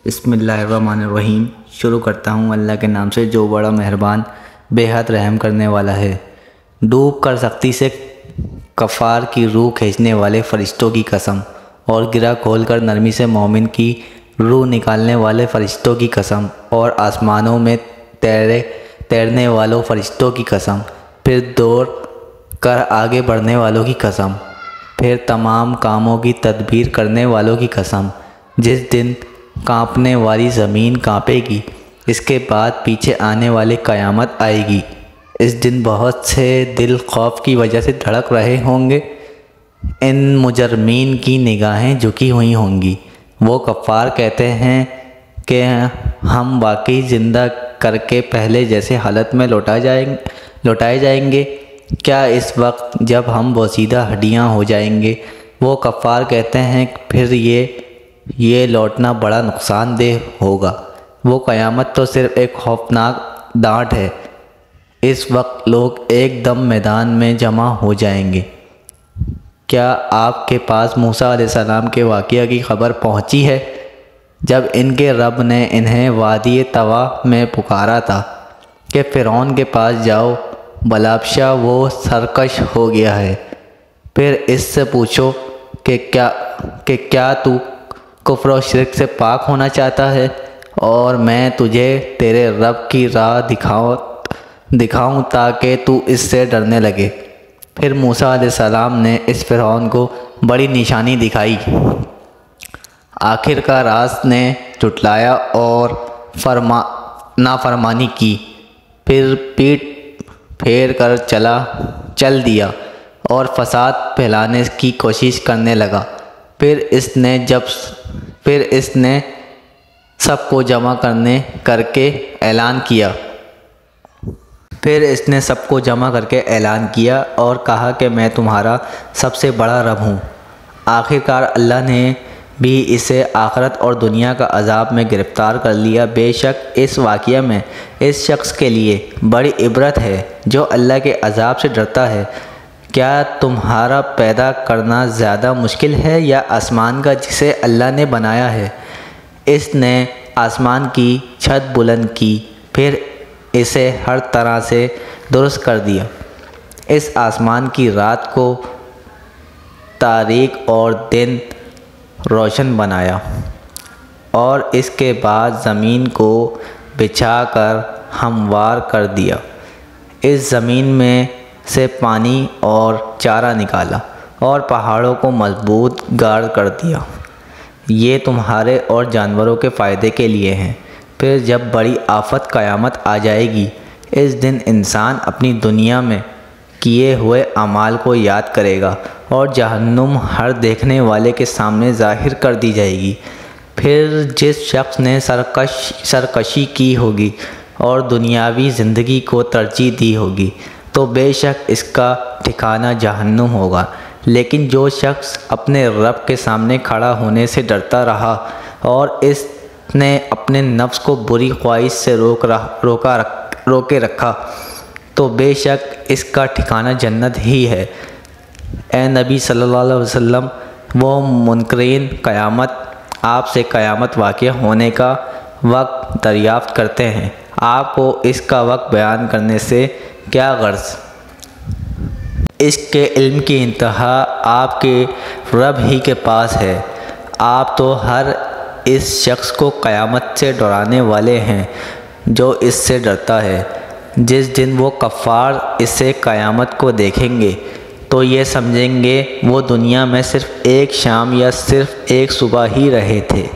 بسم اللہ الرحمن الرحیم۔ شروع کرتا ہوں اللہ کے نام سے جو بڑا مہربان بے حد رحم کرنے والا ہے۔ ڈوب کر سختی سے کفار کی روح کھینچنے والے فرشتوں کی قسم، اور گرہ کھول کر نرمی سے مومن کی روح نکالنے والے فرشتوں کی قسم، اور آسمانوں میں تیرنے والوں فرشتوں کی قسم، پھر دوڑ کر آگے بڑھنے والوں کی قسم، پھر تمام کاموں کی تدبیر کرنے والوں کی قسم۔ جس دن کانپنے والی زمین کانپے گی، اس کے بعد پیچھے آنے والی قیامت آئے گی۔ اس دن بہت سے دل خوف کی وجہ سے دھڑک رہے ہوں گے۔ ان مجرمین کی نگاہیں جھکی ہوئی ہوں گی۔ وہ کفار کہتے ہیں کہ ہم واقعی زندہ کر کے پہلے جیسے حالت میں لوٹائے جائیں گے کیا اس وقت جب ہم بوسیدہ ہڈیاں ہو جائیں گے؟ وہ کفار کہتے ہیں پھر یہ لوٹنا بڑا نقصان دہ ہوگا۔ وہ قیامت تو صرف ایک خوفناک ڈانٹ ہے۔ اس وقت لوگ ایک دم میدان میں جمع ہو جائیں گے۔ کیا آپ کے پاس موسیٰ علیہ السلام کے واقعہ کی خبر پہنچی ہے، جب ان کے رب نے انہیں وادی طویٰ میں پکارا تھا کہ فرعون کے پاس جاؤ، بلابشہ وہ سرکش ہو گیا ہے، پھر اس سے پوچھو کہ کیا تو کفر و شرک سے پاک ہونا چاہتا ہے، اور میں تجھے تیرے رب کی راہ دکھاؤں تاکہ تو اس سے ڈرنے لگے۔ پھر موسیٰ علیہ السلام نے اس فرعون کو بڑی نشانی دکھائی۔ آخر کا راست نے جھٹلایا اور نافرمانی کی، پھر پیٹ پھیر کر چل دیا اور فساد پھیلانے کی کوشش کرنے لگا۔ پھر اس نے سب کو جمع کر کے اعلان کیا اور کہا کہ میں تمہارا سب سے بڑا رب ہوں۔ آخرکار اللہ نے بھی اسے آخرت اور دنیا کا عذاب میں گرفتار کر لیا۔ بے شک اس واقعہ میں اس شخص کے لیے بڑی عبرت ہے جو اللہ کے عذاب سے ڈرتا ہے۔ کیا تمہارا پیدا کرنا زیادہ مشکل ہے یا آسمان کا جسے اللہ نے بنایا ہے؟ اس نے آسمان کی چھت بلند کی، پھر اسے ہر طرح سے درست کر دیا۔ اس آسمان کی رات کو تاریک اور دن روشن بنایا، اور اس کے بعد زمین کو بچھا کر ہموار کر دیا۔ اس زمین میں سے پانی اور چارہ نکالا اور پہاڑوں کو مضبوط گاڑ کر دیا۔ یہ تمہارے اور جانوروں کے فائدے کے لیے ہیں۔ پھر جب بڑی آفت قیامت آ جائے گی، اس دن انسان اپنی دنیا میں کیے ہوئے اعمال کو یاد کرے گا، اور جہنم ہر دیکھنے والے کے سامنے ظاہر کر دی جائے گی۔ پھر جس شخص نے سرکشی کی ہوگی اور دنیاوی زندگی کو ترجیح دی ہوگی، تو بے شک اس کا ٹھکانہ جہنم ہوگا۔ لیکن جو شخص اپنے رب کے سامنے کھڑا ہونے سے ڈرتا رہا اور اس نے اپنے نفس کو بری خواہش سے روکے رکھا، تو بے شک اس کا ٹھکانہ جنت ہی ہے۔ اے نبی صلی اللہ علیہ وسلم، وہ منکرین قیامت آپ سے قیامت واقع ہونے کا وقت دریافت کرتے ہیں۔ آپ کو اس کا وقت بیان کرنے سے کیا غرض؟ اس کے علم کی انتہا آپ کے رب ہی کے پاس ہے۔ آپ تو ہر اس شخص کو قیامت سے ڈرانے والے ہیں جو اس سے ڈرتا ہے۔ جس دن وہ کفار اسے قیامت کو دیکھیں گے تو یہ سمجھیں گے وہ دنیا میں صرف ایک شام یا صرف ایک صبح ہی رہے تھے۔